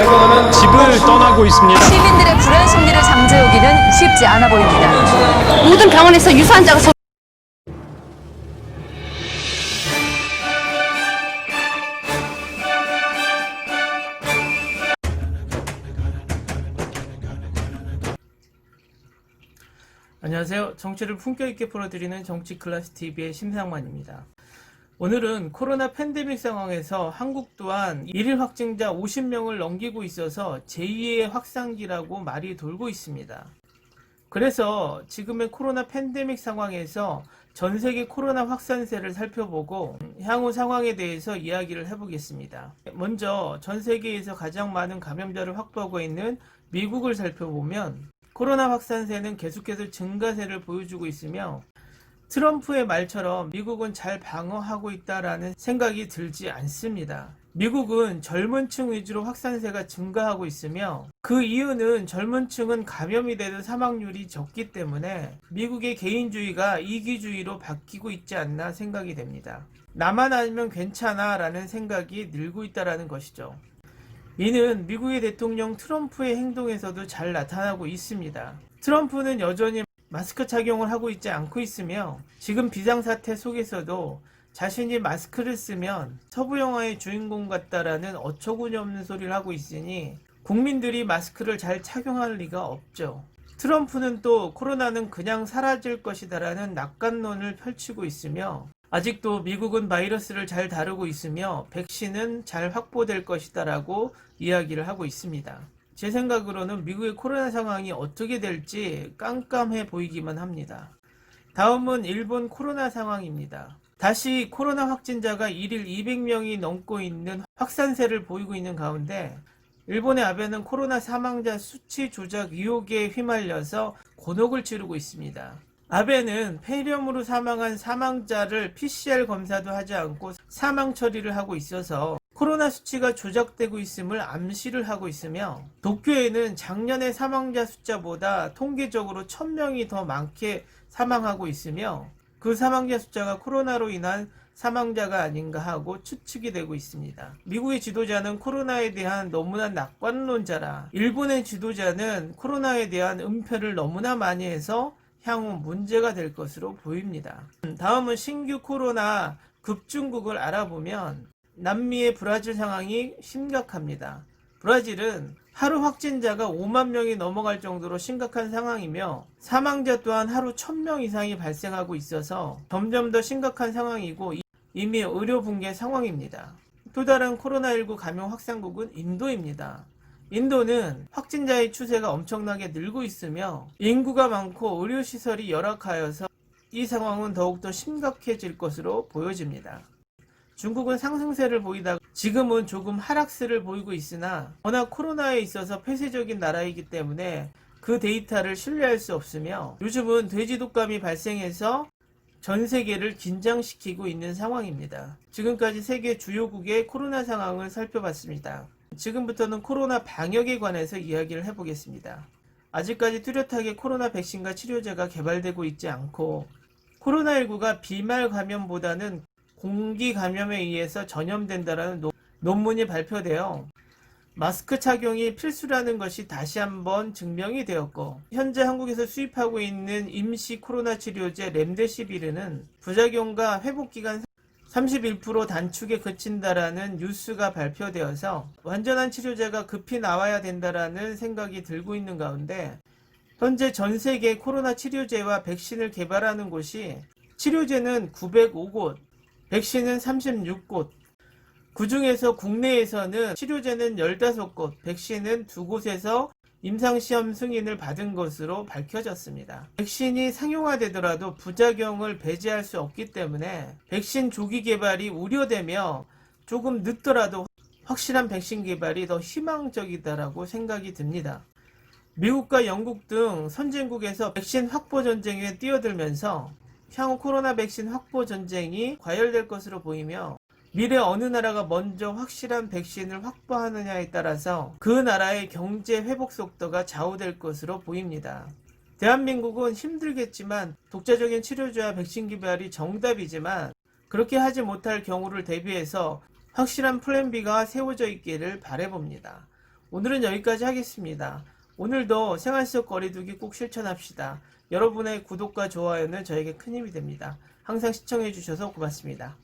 대통령은 집을 떠나고 있습니다. 시민들의 불안 심리를 잠재우기는 쉽지 않아 보입니다. 모든 병원에서 유사환자가 안녕하세요. 정치를 품격 있게 풀어드리는 정치클래스TV의 심상만입니다. 오늘은 코로나 팬데믹 상황에서 한국 또한 일일 확진자 50명을 넘기고 있어서 제2의 확산기라고 말이 돌고 있습니다. 그래서 지금의 코로나 팬데믹 상황에서 전 세계 코로나 확산세를 살펴보고 향후 상황에 대해서 이야기를 해보겠습니다. 먼저 전 세계에서 가장 많은 감염자를 확보하고 있는 미국을 살펴보면 코로나 확산세는 계속해서 증가세를 보여주고 있으며 트럼프의 말처럼 미국은 잘 방어하고 있다라는 생각이 들지 않습니다. 미국은 젊은 층 위주로 확산세가 증가하고 있으며 그 이유는 젊은 층은 감염이 돼도 사망률이 적기 때문에 미국의 개인주의가 이기주의로 바뀌고 있지 않나 생각이 됩니다. 나만 아니면 괜찮아 라는 생각이 늘고 있다는 것이죠. 이는 미국의 대통령 트럼프의 행동에서도 잘 나타나고 있습니다. 트럼프는 여전히 마스크 착용을 하고 있지 않고 있으며 지금 비상사태 속에서도 자신이 마스크를 쓰면 서부 영화의 주인공 같다라는 어처구니 없는 소리를 하고 있으니 국민들이 마스크를 잘 착용할 리가 없죠. 트럼프는 또 코로나는 그냥 사라질 것이다라는 낙관론을 펼치고 있으며 아직도 미국은 바이러스를 잘 다루고 있으며 백신은 잘 확보될 것이다라고 이야기를 하고 있습니다. 제 생각으로는 미국의 코로나 상황이 어떻게 될지 깜깜해 보이기만 합니다. 다음은 일본 코로나 상황입니다. 다시 코로나 확진자가 1일 200명이 넘고 있는 확산세를 보이고 있는 가운데 일본의 아베는 코로나 사망자 수치 조작 의혹에 휘말려서 곤혹을 치르고 있습니다. 아베는 폐렴으로 사망한 사망자를 PCR 검사도 하지 않고 사망 처리를 하고 있어서 코로나 수치가 조작되고 있음을 암시를 하고 있으며 도쿄에는 작년의 사망자 숫자보다 통계적으로 1000명이 더 많게 사망하고 있으며 그 사망자 숫자가 코로나로 인한 사망자가 아닌가 하고 추측이 되고 있습니다. 미국의 지도자는 코로나에 대한 너무나 낙관론자라 일본의 지도자는 코로나에 대한 은폐를 너무나 많이 해서 향후 문제가 될 것으로 보입니다. 다음은 신규 코로나 급증국을 알아보면 남미의 브라질 상황이 심각합니다. 브라질은 하루 확진자가 5만 명이 넘어갈 정도로 심각한 상황이며 사망자 또한 하루 1000명 이상이 발생하고 있어서 점점 더 심각한 상황이고 이미 의료 붕괴 상황입니다. 또 다른 코로나19 감염 확산국은 인도입니다. 인도는 확진자의 추세가 엄청나게 늘고 있으며 인구가 많고 의료시설이 열악하여서 이 상황은 더욱더 심각해질 것으로 보여집니다. 중국은 상승세를 보이다가 지금은 조금 하락세를 보이고 있으나 워낙 코로나에 있어서 폐쇄적인 나라이기 때문에 그 데이터를 신뢰할 수 없으며 요즘은 돼지 독감이 발생해서 전 세계를 긴장시키고 있는 상황입니다. 지금까지 세계 주요국의 코로나 상황을 살펴봤습니다. 지금부터는 코로나 방역에 관해서 이야기를 해보겠습니다. 아직까지 뚜렷하게 코로나 백신과 치료제가 개발되고 있지 않고 코로나19가 비말 감염보다는 공기 감염에 의해서 전염된다는 논문이 발표되어 마스크 착용이 필수라는 것이 다시 한번 증명이 되었고 현재 한국에서 수입하고 있는 임시 코로나 치료제 렘데시비르는 부작용과 회복기간 31% 단축에 그친다라는 뉴스가 발표되어서 완전한 치료제가 급히 나와야 된다라는 생각이 들고 있는 가운데 현재 전 세계 코로나 치료제와 백신을 개발하는 곳이 치료제는 905곳, 백신은 36곳, 그 중에서 국내에서는 치료제는 15곳, 백신은 2곳에서 임상시험 승인을 받은 것으로 밝혀졌습니다. 백신이 상용화되더라도 부작용을 배제할 수 없기 때문에 백신 조기 개발이 우려되며 조금 늦더라도 확실한 백신 개발이 더 희망적이다라고 생각이 듭니다. 미국과 영국 등 선진국에서 백신 확보 전쟁에 뛰어들면서 향후 코로나 백신 확보 전쟁이 과열될 것으로 보이며 미래 어느 나라가 먼저 확실한 백신을 확보하느냐에 따라서 그 나라의 경제 회복 속도가 좌우될 것으로 보입니다. 대한민국은 힘들겠지만 독자적인 치료제와 백신 개발이 정답이지만 그렇게 하지 못할 경우를 대비해서 확실한 플랜 B가 세워져 있기를 바라봅니다. 오늘은 여기까지 하겠습니다. 오늘도 생활 속 거리두기 꼭 실천합시다. 여러분의 구독과 좋아요는 저에게 큰 힘이 됩니다. 항상 시청해주셔서 고맙습니다.